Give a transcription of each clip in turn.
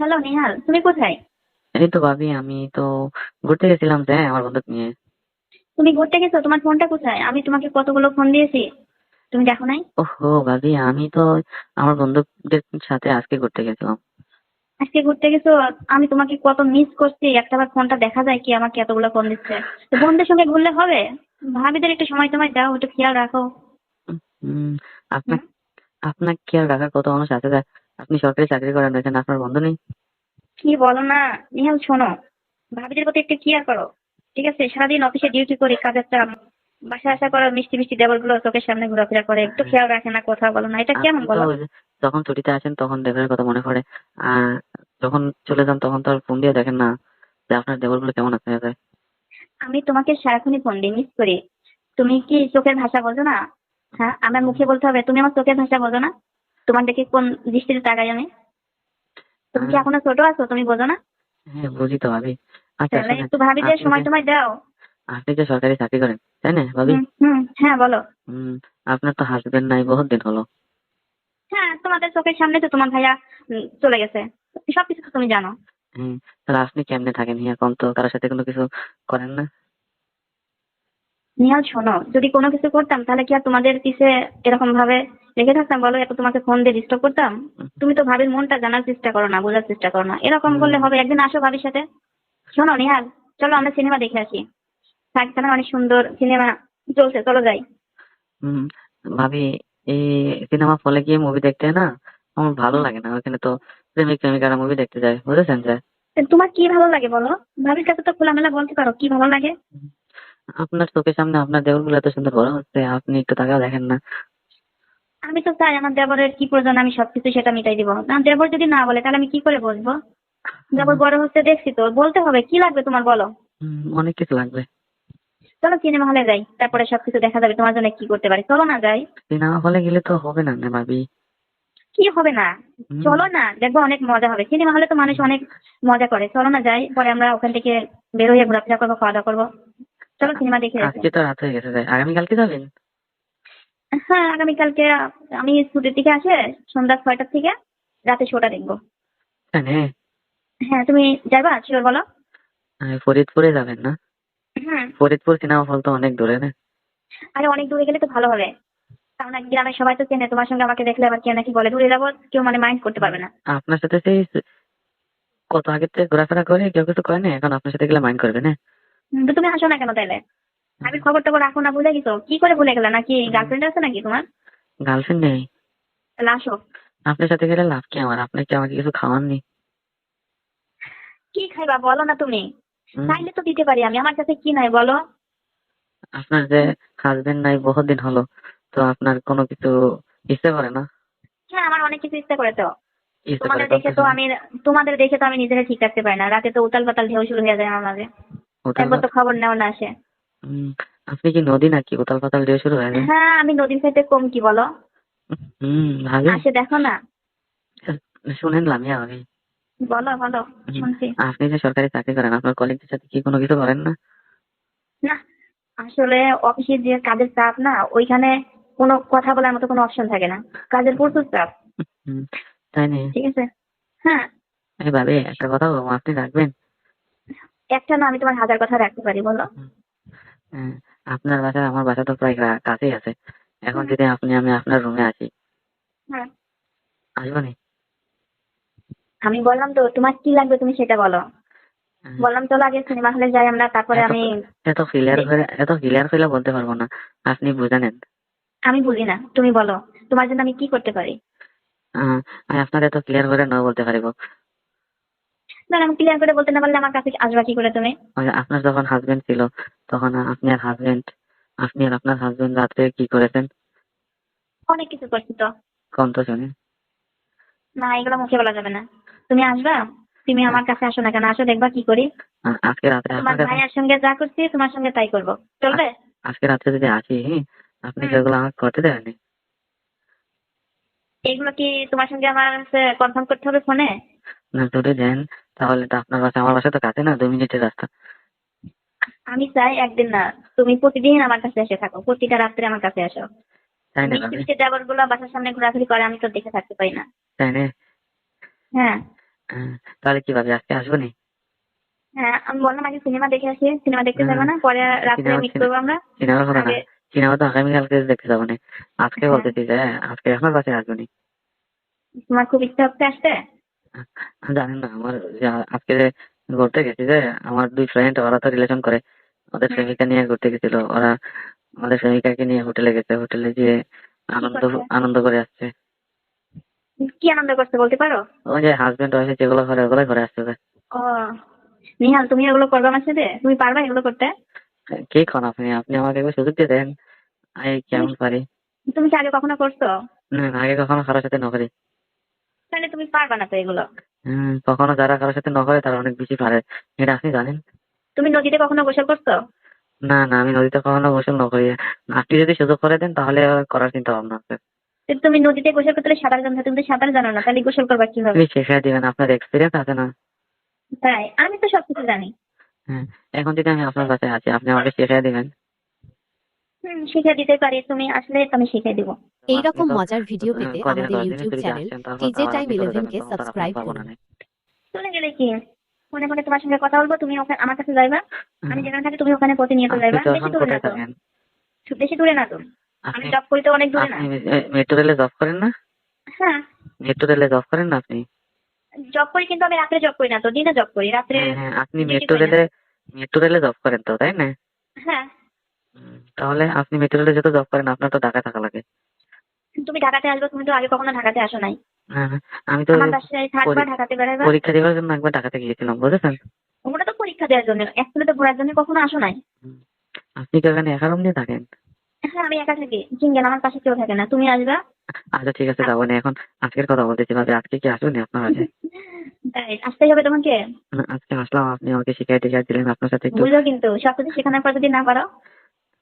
Hello Nehal, তুমি কোথায়? এই তো ভাবি, আমি তো ঘুরতে গেছিলাম যে আমার বন্ধুকে নিয়ে। তুমি ঘুরতে গেছো? তোমার ফোনটা কোথায়? আমি তোমাকে কতগুলো ফোন দিয়েছি, তুমি দেখো নাই? ওহো ভাবি, আমি তো আমার বন্ধুদের সাথে আজকে ঘুরতে গেছিলাম। আজকে ঘুরতে গেছো? আমি তোমাকে কত মিস করছি, একটাবার ফোনটা দেখা যায় কি আমাকে এতগুলো ফোন দিচ্ছে? তো বন্ধুদের সঙ্গে ঘুরলে হবে? ভাবিদের একটু সময় তোমায় দাও, একটু খেয়াল রাখো। উম, হুম? আপনার আপনার খেয়াল রাখার কত মানুষ আছে যে আপনি সরকারি চাকরি করেন, দেখেন আপনার বন্ধু নেই। কি বলো না? নেহাল শোনো, ভাবিদের প্রতি একটু কেয়ার করো। ঠিক আছে, সারাদিন অফিসে ডিউটি করি, কাজের চাপ, বাসায় আসার পর মিষ্টি মিষ্টি দেবর গুলো চোখের সামনে ঘোরাফেরা করে, একটু হ্যাঁ, খেয়াল রাখে না, কথা বলো না, এটা কেমন আপনি তো বলো? ওই যে যখন ছুটিতে আসেন তখন দেবের কথা মনে পড়ে, আর যখন চলে যান তখন তো আর ফোন দিয়ে দেখেন না যে আপনার দেবরগুলো কেমন আছে। আমি তোমাকে সারাক্ষণই ফোন দিই, মিস করি। তুমি কি চোখের ভাষা বোঝো না? হ্যাঁ, আমার মুখে বলতে হবে, তুমি আমার চোখের ভাষা বোঝো না? তোমার দেখে কোন দৃষ্টিতে তাকাই আমি? তুমি কি আহ, এখনো ছোট আছো, তুমি বোঝো না? হ্যাঁ বুঝি তো ভাবি। আচ্ছা তাহলে শোনেন, একটু ভাবিদের আপনি যে সময় তোমায় দাও। আপনি যে সরকারি চাকরি করেন, তাই না ভাবি? হুম হুম, হ্যাঁ বলো। হুম, আপনার তো হাসবেন্ড নাই বহুত দিন হলো। হ্যাঁ, তোমাদের চোখের সামনে তো তোমার ভাইয়া চলে গেছে, সবকিছু তো তুমি জানো। হুম, তাহলে আপনি কেমনে থাকেন এখন তো কারোর সাথে কোনো কিছু করেন না? নিহাল শোনো, যদি কোনো কিছু করতাম তাহলে কি আর তোমাদের পিছে এরকম ভাবে রেখে থাকতাম বলো? এত তোমাকে ফোন দিয়ে ডিস্টার্ব করতাম? তুমি তো ভাবির মনটা জানার চেষ্টা করো না, বোঝার চেষ্টা করো না, এরকম হুম, করলে হবে? একদিন আসো ভাবির সাথে। শোনো নিহাল, চলো আমরা সিনেমা দেখে আসি। পাকিস্তানের অনেক সুন্দর সিনেমা চলছে, চলো যাই। হুম, ভাবি, এই সিনেমা হলে গিয়ে মুভি দেখতে না আমার ভালো হুম। লাগে না। ওখানে তো প্রেমিক প্রেমিকারা মুভি দেখতে যায়, বুঝেছেন যে। তোমার কি ভালো লাগে বলো? ভাবির কাছে তো খোলামেলা বলতে পারো কি ভালো লাগে। হুম, আপনার চোখের সামনে আপনার দেওরগুলো এত সুন্দর বড় হচ্ছে, আপনি একটু তাকাও দেখেন না। আমি তো চাই আমার দেবরের কি প্রয়োজন আমি সবকিছু সেটা মিটাই দিব, না দেবর যদি না বলে তাহলে আমি কি করে বলবো? দেবর বড় হচ্ছে দেখছি তো, বলতে হবে, কি লাগবে তোমার বলো? অনেক কিছু লাগবে। চলো সিনেমা হলে যাই, তারপরে সবকিছু দেখা যাবে তোমার জন্য কি করতে পারি, চলো না যাই। সিনেমা হলে গেলে তো হবে না না ভাবি। কি হবে না? হুম, চলো না, দেখবো অনেক মজা হবে, সিনেমা হলে তো মানুষ হুম, অনেক মজা করে, চলো না যাই, পরে আমরা ওখান থেকে বের হয়ে ঘোরাফেরা করবো, খাওয়া দাওয়া করবো। চলো সিনেমা দেখে আসি। আজকে তো রাত হয়ে গেছে, যাই আগামীকালকে যাবেন। হ্যাঁ, আগামীকালকে আমি ছুটির থেকে আসে সন্ধ্যা 6টার থেকে রাতে 6টা দেখবো। হ্যাঁ, হ্যাঁ, তুমি যাবা শিওর বলো? ফরিদপুরে যাবেন না? হুম। ফরিদপুর সিনেমা হল তো অনেক দূরে না? আরে অনেক দূরে গেলে তো ভালো হবে, কারণ এক গ্রামের সবাই তো চেনে, তোমার সঙ্গে আমাকে দেখলে আবার কে নাকি বলে দূরে যাবো, কেউ মানে মাইন্ড করতে হুম, পারবে না। আপনার সাথে সেই কত আগে থেকে ঘোরাফেরা করে কেউ কিছু করে না, এখন আপনার সাথে গেলে মাইন্ড করবে না? তো তুমি আসো না কেন তাইলে? আমি খবর টবর রাখো না, ভুলে গেছো? কি করে ভুলে গেলে? নাকি গার্লফ্রেন্ড আছে নাকি তোমার? গার্লফ্রেন্ড নেই। তাহলে আসো। আপনার সাথে গেলে লাভ কি আমার? আপনি কি আমাকে কিছু খাওয়াননি? কি খাইবা বলো না তুমি? হুম, চাইলে তো দিতে পারি আমি, আমার কাছে কি নাই বলো? আপনার যে হাজবেন্ড নাই বহুত দিন হলো, তো আপনার কোনো কিছু ইচ্ছে করে না? হ্যাঁ, আমার অনেক কিছু ইচ্ছা করে তো। ইচ্ছে করে তোমাদের কত দেখে তো শুনি। আমি তোমাদের দেখে তো আমি নিজেকে ঠিক রাখতে পারি না, রাতে তো উতাল পাতাল ঢেউ শুরু হয়ে যায় আমার মাঝে। উতাল একবার তো পাতাল। খবর নেও না আসে। হুম, আপনি কি নদী নাকি উতাল পাতাল দিয়ে শুরু হয়ে যায়? হ্যাঁ, আমি নদীর খাইতে কম কি বলো? ভাবি, আসে দেখো না। শুনেন লামিয়া ভাবি। বলো বলো, হুম, শুনছি। আপনি যে সরকারি চাকরি করেন, আপনার কলিগদের সাথে কি কোনো কিছু করেন না? না, আসলে অফিসের যে কাজের চাপ না, ওইখানে কোনো কথা বলার মতো কোনো অপশন থাকে না, কাজের প্রচুর চাপ। হুম, তাই নেই? ঠিক আছে। হ্যাঁ। এই ভাবি, একটা কথা বলবো, আপনি রাখবেন? একটা না, আমি তোমার হাজার কথা রাখতে পারি, বলো। হুম, হ্যাঁ, আপনার বাসা আমার বাসা তো প্রায় কাছেই আছে। এখন হুম। যদি আমি আপনার রুমে আসি, হুম। আসবনি? আমি বললাম তো তোমার কি লাগবে তুমি সেটা বলো। হ্যাঁ, বললাম চলো আগে সিনেমা হলে যাই আমরা, তারপরে এত আমি এত ক্লিয়ার করে বলতে পারবো না, আপনি বুঝে নেন। আমি বুঝি না, তুমি বলো তোমার জন্য আমি কি করতে পারি। আমি আপনার এত ক্লিয়ার করে ন বলতে পারিব। না আমি ক্লিয়ার করে বলতে না পারলে আমার কাছে আসবা কি করে তুমি? ওই যে আপনার যখন হাজবেন্ড ছিল, তখন আপনি আর আপনার হাজবেন্ড রাত্রে কি করেছেন? অনেক কিছু করছি তো। কোন তো শুনি। না, এগুলো মুখে বলা যাবে না। তুমি আসবা? তুমি আমার কাছে আসো না কেন, আসো দেখবা কি করি। আজকে রাত্রে তোমার আপনার কাছে ভাইয়ার সঙ্গে যা করছি তোমার সঙ্গে তাই করবো, আ- চলবে? আজকে রাত্রে যদি আসি, আপনি কি হুম। ওগুলো আমাকে করতে দেবেন? এগুলো কি তোমার সঙ্গে আমার কনফার্ম করতে হবে ফোনে? না যদি দেন, তাহলে তো আপনার বাসা আমার বাসা তো কাছে না, 2 মিনিটের রাস্তা। আমি চাই একদিন না, তুমি প্রতিদিন আমার কাছে এসে থাকো, প্রতিটা রাত্রে আমার কাছে আসো। তাই না মিষ্টি ভাবি? মিষ্টি দেবর গুলো বাসার সামনে ঘোরাঘুরি করে, আমি তো দেখে থাকতে পারি না। তাই না? হ্যাঁ। হ্যাঁ, তাহলে কি ভাবি আজকে আসবো নি? হ্যাঁ, আমি বললাম আগে সিনেমা দেখে আসি, সিনেমা দেখতে যাবো না, পরে রাত্রে মিট করবো আমরা। সিনেমার কথা না, আগে সিনেমা তো আগামীকালকে দেখতে যাবো না। আজকে হ্যাঁ, বলতেছি যে আজকে আপনার বাসায় আসবো নি। তোমার খুব ইচ্ছা হচ্ছে আসতে? জানেন না আমার যে আজকে যে ঘুরতে গেছি যে আমার দুই ফ্রেন্ড ওরা তো রিলেশন করে, ওদের হুম, প্রেমিকা নিয়ে ঘুরতে গেছিল ওরা। আমাদের প্রেমিকাকে নিয়ে হোটেলে গেছে, হোটেলে গিয়ে কি আনন্দ করছে? আনন্দ করে আসছে। কি আনন্দ করছে বলতে পারো? ওই যে হাজবেন্ড ওয়াইফে যেগুলো করে ওগুলোই করে আসছে যে। ও নিহাল, তুমি এগুলো করবে আমার সাথে? তুমি পারবা এগুলো করতে? কি খান আপনি আপনি আমাকে একবার সুযোগ দিয়ে দেন, আমি তুমি কেমন পারি। তুমি কি আগে কখনো করছো? না না, আগে কখনো কারোর সাথে নকরি। তাহলে তুমি পারবা না তো এগুলো। কখনো যারা কারোর সাথে নকরে তারা অনেক বেশি পারে, এটা আপনি জানেন। তুমি নদীতে কখনো গোসল করছো? না না, আমি নদীতে কখনো গোসল নকরি। আপনি যদি সুযোগ করে দেন তাহলে করার চিন্তা ভাবনা আছে। যদি তুমি নদীতে গোসল করতে হলে সাঁতার জানো না, তুমি তো সাঁতার জানো না, তাহলে গোসল করবা কিভাবে? আপনি শিখিয়ে দিবেন, আপনার এক্সপিরিয়েন্স আছে না। তাই আমি তো সবকিছু জানি। হ্যাঁ, এখন যদি আমি আপনার কাছে আছি আপনি আমাকে শিখিয়ে দিবেন। শিখিয়ে দিতে পারি, তুমি আসলে আমি শিখিয়ে দিব। তো এই আপনি রকম তো মজার ভিডিও পেতে কদিনে আমাদের 10 দিনের ইউটিউব ছুটিতে চ্যানেল আসছেন, তারপর তো টিজে আবার টাইম আপনি চলে 11 যাবেন, কে তখন তো আর আপনাকে সাবস্ক্রাইব পাবো না। করুন। চলে গেলে কি, মনে মনে তোমার সঙ্গে কথা বলবো, তুমি আমার কাছে যাইবা। আমি হুম, যেখানে থাকি তুমি ওখানে প্রতিনিয়ত আপনি যাইবা। তো বেশি এখন দূরে না কোথায় তো, থাকেন? বেশি দূরে না তো। আমি আপনি জব করি তো অনেক দূরে না। আপনি মেট্রো রেলে জব করেন না? হ্যাঁ, মেট্রো রেলে জব করেন না আপনি? জব করি কিন্তু আমি রাত্রে জব করি না তো, দিনে জব করি, রাত্রে হ্যাঁ হ্যাঁ, আপনি ডিউটি করি না। মেট্রো রেলে জব করেন তো, তাই না? হ্যাঁ, তাহলে আপনি মেট্রো রেলে যেহেতু জব করেন আপনার তো ঢাকায় থাকা লাগে। তুমি ঢাকাতে আসবে, তুমি তো আগে কখনো ঢাকাতে আসো নাই। হ্যাঁ, হ্যাঁ, আমি তো আমার বাসায় থাকবা, ঢাকাতে বেড়াইবা। পরীক্ষা দেওয়ার জন্য একবার ঢাকাতে গিয়েছিলাম, বুঝেছেন। ওটা তো পরীক্ষা দেওয়ার জন্য, একচুয়ালি তো ঘোরার জন্য কখনো আসো নাই। হুম, আপনি তো এখানে একা রুম নিয়ে থাকেন? হ্যাঁ, আমি একা থাকি, সিঙ্গেল, আমার পাশে কেউ থাকে না, তুমি আসবা। আচ্ছা ঠিক আছে, যাবো না এখন। আজকের কথা বলতেছি ভাবি, আজকে কি আসবেন আপনার কাছে? তাই আসতেই হবে তোমাকে। আজকে আসলাম, আপনি আমাকে শিখাই টিখাই দিলেন, আপনার সাথে একটু বুঝো কিন্তু সবকিছু শেখানোর পর যদি না পারো।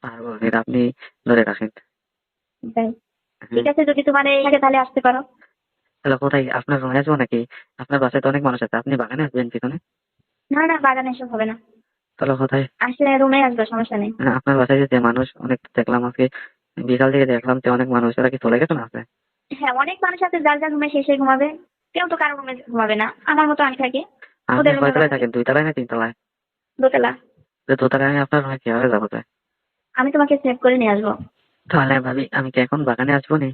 পারবো, এটা আপনি ধরে রাখেন। তাই ঠিক হ্যাঁ, আছে, যদি তোমার এই থাকে তাহলে আসতে পারো। তাহলে কোথায় আপনার রুমে আসবো নাকি? আপনার বাসায় তো অনেক মানুষ আছে, আপনি বাগানে আসবেন পিছনে? না না, বাগানে এসব হবে না। তাহলে কোথায়? আসলে রুমে আসবে, সমস্যা নেই। আপনার বাসায় যে মানুষ অনেক দেখলাম আজকে, বিকাল থেকে দেখলাম যে অনেক মানুষ, ওরা কি চলে গেছে না আছে? হ্যাঁ, অনেক মানুষ আছে, যার যার রুমে শেষে ঘুমাবে। কেউ তো কারো রুমে ঘুমাবে না, আমার মতো আমি থাকি। আপনি ওদের রুমে ওরা কয়তলায় থাকে। থাকেন, 2 তলায় না 3 তলায়? দোতলা। তো 2 তলায় আমি আপনার রুমে কিভাবে যাবো যায়? আমি তোমাকে সেভ করে নিয়ে আসবো। তাহলে ভাবি আমি কি এখন বাগানে আসবো নি?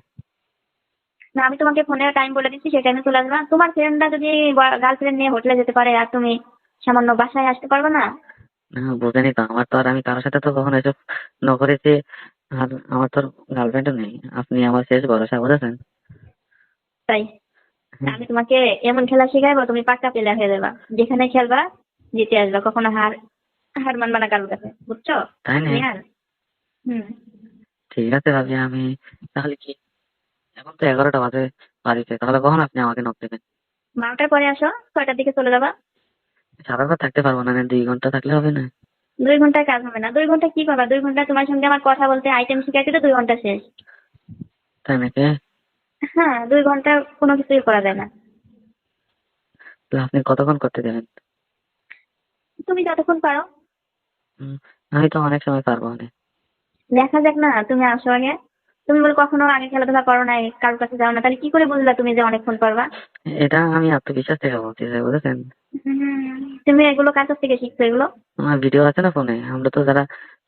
না, আমি তোমাকে ফোনে টাইম বলে দিচ্ছি, সেই টাইমে চলে আসবা। তোমার ফ্রেন্ডরা যদি গার্লফ্রেন্ড নিয়ে হোটেলে যেতে পারে, আর তুমি সামান্য বাসায় আসতে পারবে না? না বুঝেনি তো, আমার তো আর আমি কারোর সাথে তো কখনো এসব নকরেছি। আর আমার তো গার্লফ্রেন্ডও নেই, আপনি আমার শেষ ভরসা, বুঝেছেন। তাই হ্যাঁ, আমি তোমাকে এমন খেলা শিখাইবো, তুমি পাক্কা প্লেয়ার হয়ে যাবা। যেখানে খেলবা জিতে আসবা, কখনো হার হার মানবা না কারোর কাছে, বুঝছো? তাই না? নিহাল। হুম। ঠিক আছে ভাবি, আমি তাহলে কি, এখন তো 11টা বাজে বাড়িতে, তাহলে কখন আপনি আমাকে নক দেবেন? 12টার পরে আসো, 6টার দিকে চলে যাবা। সারা রাত থাকতে পারবো না, 2 ঘন্টা থাকলে হবে না? 2 ঘন্টায় কাজ হবে না। 2 ঘন্টা কি করবা? 2 ঘন্টা তোমার সঙ্গে আমার কথা বলতে, আইটেম শিখাইতে তো 2 ঘন্টা শেষ। তাই নাকি? হ্যাঁ, 2 ঘন্টা কোনো কিছুই করা যায় না। তো আপনি কতক্ষণ করতে দেবেন? তুমি যতক্ষণ পারো। হুম, আমি তো অনেক সময় পারবো না। দেখা যাক না, তুমি আসো আগে। তুমি বলে কখনো আগে খেলাধুলা করো নাই, কারোর কাছে যাও না, তাহলে কি করে বুঝলা তুমি যে অনেকক্ষণ পারবা? এটা আমি আত্মবিশ্বাস থেকে বলছি স্যার, বুঝেছেন। তুমি এগুলো কার কাছ থেকে শিখছো এগুলো? আমার ভিডিও আছে না ফোনে, আমরা তো যারা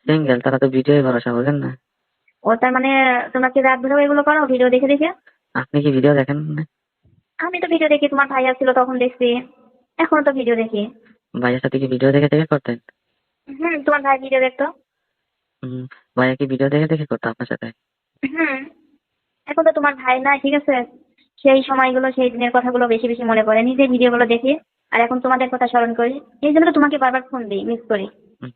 সিঙ্গেল তারা তো ভিডিও ভরসা, বুঝেন না। ও তার মানে তোমরা কি রাত ধরেও এগুলো করো, ভিডিও দেখে দেখে? আপনি কি ভিডিও দেখেন না? আমি তো ভিডিও দেখি, তোমার ভাইয়া ছিল তখন দেখছি, এখনো তো ভিডিও দেখি। ভাইয়ের সাথে কি ভিডিও দেখে দেখে করতেন? তোমার ভাই ভিডিও দেখতো। হুম, ভাইয়া কি ভিডিও দেখে দেখে করতো আপনার সাথে? হুম। এখন তো তোমার ভাই নাই, ঠিক আছে। সেই সময়গুলো, সেই দিনের কথাগুলো বেশি বেশি মনে পড়ে, নিজের ভিডিওগুলো দেখি। আর এখন তোমাদের কথা স্মরণ করি, এই জন্য তো তোমাকে বারবার ফোন দিই, মিস করি।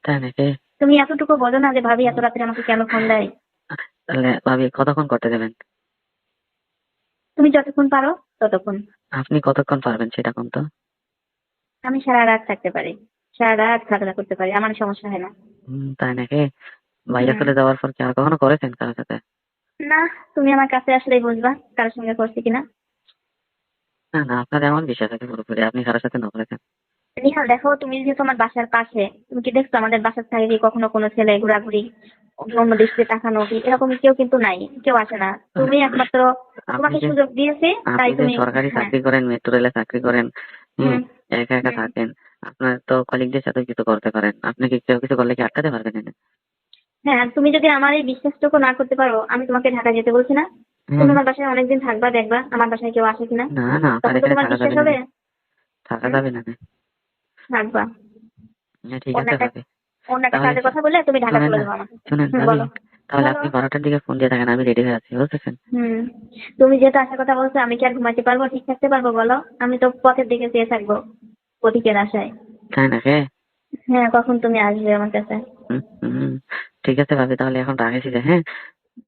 তাই নাকি? তুমি এতটুকু বোঝো না যে ভাবি এত রাত্রে আমাকে কেন ফোন দেয়? তাহলে ভাবি কতক্ষণ করতে দেবেন? তুমি যতক্ষণ পারো ততক্ষণ। আপনি কতক্ষণ পারবেন সেটা কোন তো। আমি সারা রাত থাকতে পারি, সারা রাত খেলাধুলা করতে পারি, আমার সমস্যা হয় না। তাই নাকি? ভাইয়া হুম। চলে যাওয়ার পর কি আর কখনো করেছেন কারোর সাথে? না, তুমি আমার কাছে আসলেই বুঝবা কারোর সঙ্গে করছি কিনা। না না, আপনার এমন বিশ্বাস আছে পুরোপুরি, আপনি কারোর সাথে নকরেছেন। নিহাল, দেখো তুমি যেহেতু আমার বাসার পাশে, তুমি কি দেখছো আমাদের বাসার সাইডে কখনো কোনো ছেলে ঘোরাঘুরি, অন্য দৃষ্টিতে তাকানো, কি এরকম কেউ কিন্তু নাই, কেউ আসে না। তুমি একমাত্র, আপনি তোমাকে যে সুযোগ দিয়েছে, তাই আপনি যে তুমি। সরকারি হ্যাঁ। চাকরি করেন, মেট্রো রেলে চাকরি করেন, হুম, হুম। একা একা হুম। থাকেন। আপনার তো কলিগদের সাথে কিছু করতে পারেন। আপনি কি কেউ কিছু করলে কি আটকাতে পারবেন এনে? হ্যাঁ, তুমি যদি আমার এই বিশ্বাসটুকু না করতে পারো, আমি তোমাকে ঢাকা যেতে বলছি না? তুমি হ্যাঁ, আমার বাসায় অনেকদিন থাকবা, দেখবা আমার বাসায় কেউ আসে কিনা। না, না, আপনার তখন তো এখানে তোমার থাকা বিশ্বাস যাবে না হবে। নে। থাকা হুম। যাবে না নে। থাকবা। হ্যাঁ, ঠিক অন্য আছে একটা ভাবি। অন্য একটা তাহলে কাজের কথা বলে তুমি ঢাকা শুনেন চলে না, যাবো আমাকে। শুনেন হুম, ভাবি, বলো। তাহলে বলো। আপনি 12টার দিকে ফোন দিয়ে থাকেন, আমি রেডি হয়ে আছি, বুঝতেছেন? হুম। তুমি যেহেতু আসার কথা বলছো, আমি কি আর ঘুমাইতে পারবো, ঠিক থাকতে পারবো বলো? আমি তো পথের দিকে চেয়ে থাকবো, প্রতীকের আশায়। তাই নাকি? হ্যাঁ, কখন তুমি আসবে আমার কাছে? হুম, হুম, ঠিক আছে ভাবি, তাহলে এখন রাখেছি যে, হ্যাঁ?